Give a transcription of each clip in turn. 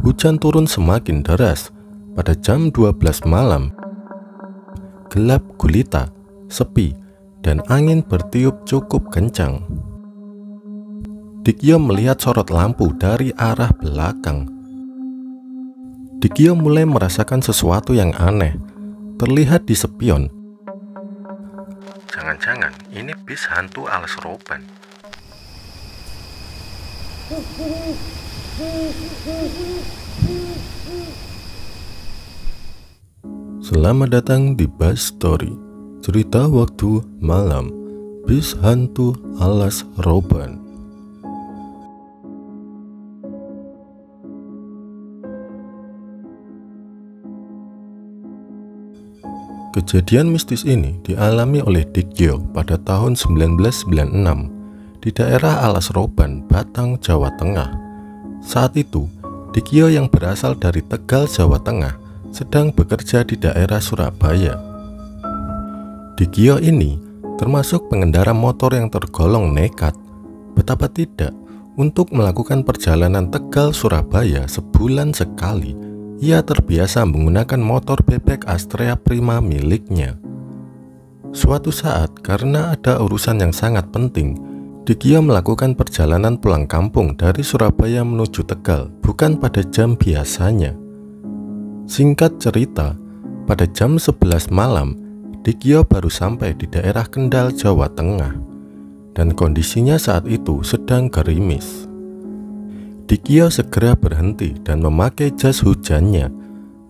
Hujan turun semakin deras. Pada jam 12 malam, gelap gulita, sepi, dan angin bertiup cukup kencang. Dikyo melihat sorot lampu dari arah belakang. Dikyo mulai merasakan sesuatu yang aneh terlihat di spion. Jangan-jangan ini bis hantu alas roban. Selamat datang di Buzz Story, cerita waktu malam, bis hantu alas roban. Kejadian mistis ini dialami oleh Dikyo pada tahun 1996 di daerah Alas Roban, Batang, Jawa Tengah. Saat itu, Dikyo yang berasal dari Tegal, Jawa Tengah sedang bekerja di daerah Surabaya. Dikyo ini termasuk pengendara motor yang tergolong nekat. Betapa tidak, untuk melakukan perjalanan Tegal-Surabaya sebulan sekali, ia terbiasa menggunakan motor bebek Astrea Prima miliknya. Suatu saat, karena ada urusan yang sangat penting, Dikyo melakukan perjalanan pulang kampung dari Surabaya menuju Tegal, bukan pada jam biasanya. Singkat cerita, pada jam 11 malam, Dikyo baru sampai di daerah Kendal, Jawa Tengah, dan kondisinya saat itu sedang gerimis. Dikyo segera berhenti dan memakai jas hujannya,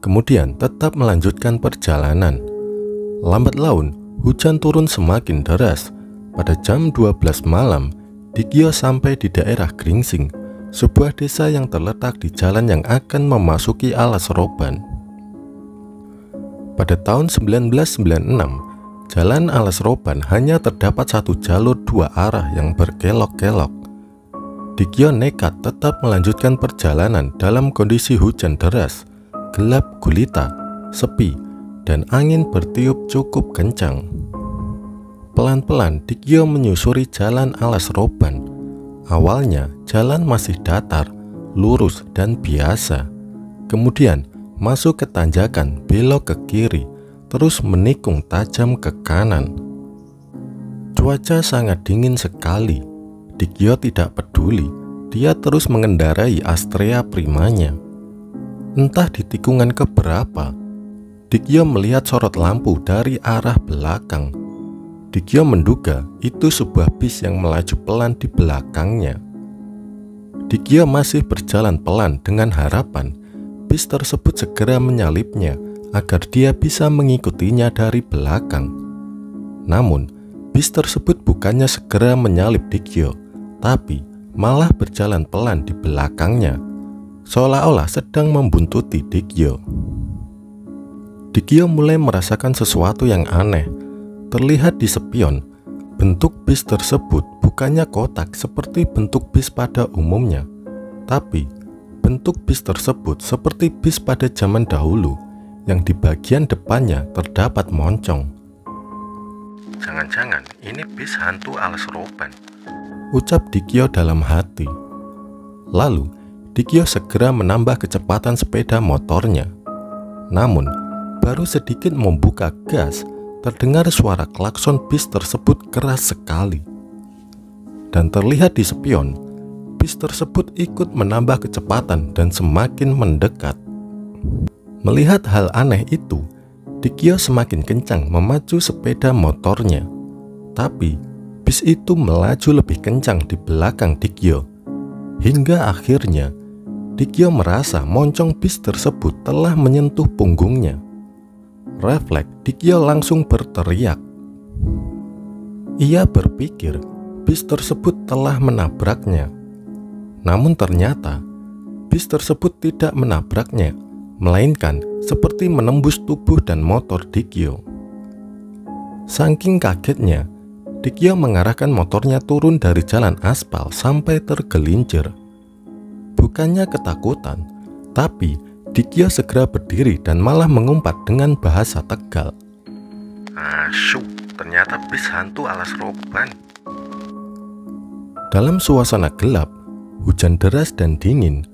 kemudian tetap melanjutkan perjalanan. Lambat laun, hujan turun semakin deras. Pada jam 12 malam, Dikyo sampai di daerah Gringsing, sebuah desa yang terletak di jalan yang akan memasuki Alas Roban. Pada tahun 1996, jalan Alas Roban hanya terdapat satu jalur dua arah yang berkelok-kelok. Dikyo nekat tetap melanjutkan perjalanan dalam kondisi hujan deras, gelap gulita, sepi, dan angin bertiup cukup kencang. Pelan-pelan Dikyo menyusuri jalan Alas Roban. Awalnya jalan masih datar, lurus, dan biasa. Kemudian masuk ke tanjakan, belok ke kiri, terus menikung tajam ke kanan. Cuaca sangat dingin sekali. Dikyo tidak peduli, dia terus mengendarai Astrea Primanya. Entah di tikungan keberapa, Dikyo melihat sorot lampu dari arah belakang. Dikyo menduga itu sebuah bis yang melaju pelan di belakangnya. Dikyo masih berjalan pelan dengan harapan bis tersebut segera menyalipnya agar dia bisa mengikutinya dari belakang. Namun, bis tersebut bukannya segera menyalip Dikyo, tapi malah berjalan pelan di belakangnya, seolah-olah sedang membuntuti Dikyo. Dikyo mulai merasakan sesuatu yang aneh terlihat di spion. Bentuk bis tersebut bukannya kotak seperti bentuk bis pada umumnya, tapi bentuk bis tersebut seperti bis pada zaman dahulu yang di bagian depannya terdapat moncong. Jangan-jangan ini bis hantu alas roban, ucap Dikyo dalam hati. Lalu Dikyo segera menambah kecepatan sepeda motornya. Namun baru sedikit membuka gas, terdengar suara klakson bis tersebut keras sekali. Dan terlihat di spion, bis tersebut ikut menambah kecepatan dan semakin mendekat. Melihat hal aneh itu, Dikyo semakin kencang memacu sepeda motornya. Tapi bis itu melaju lebih kencang di belakang Dikyo. Hingga akhirnya Dikyo merasa moncong bis tersebut telah menyentuh punggungnya. Refleks, Dikyo langsung berteriak. Ia berpikir bis tersebut telah menabraknya. Namun ternyata bis tersebut tidak menabraknya, melainkan seperti menembus tubuh dan motor Dikyo. Saking kagetnya, Dikyo mengarahkan motornya turun dari jalan aspal sampai tergelincir. Bukannya ketakutan, tapi Dikyo segera berdiri dan malah mengumpat dengan bahasa Tegal. Asyuk, ternyata bis hantu alas roban. Dalam suasana gelap, hujan deras dan dingin,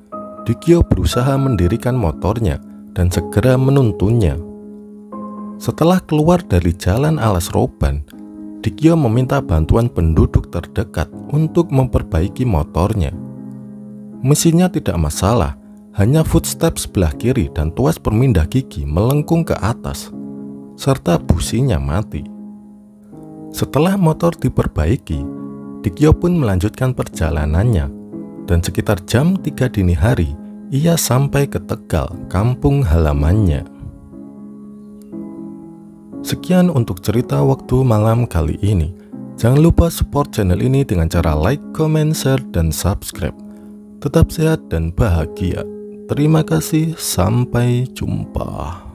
Dikyo berusaha mendirikan motornya dan segera menuntunnya. Setelah keluar dari jalan alas roban, Dikyo meminta bantuan penduduk terdekat untuk memperbaiki motornya. Mesinnya tidak masalah, hanya footstep sebelah kiri dan tuas pemindah gigi melengkung ke atas, serta businya mati. Setelah motor diperbaiki, Dikyo pun melanjutkan perjalanannya, dan sekitar jam 3 dini hari, ia sampai ke Tegal, kampung halamannya. Sekian untuk cerita waktu malam kali ini. Jangan lupa support channel ini dengan cara like, comment, share, dan subscribe. Tetap sehat dan bahagia. Terima kasih, sampai jumpa.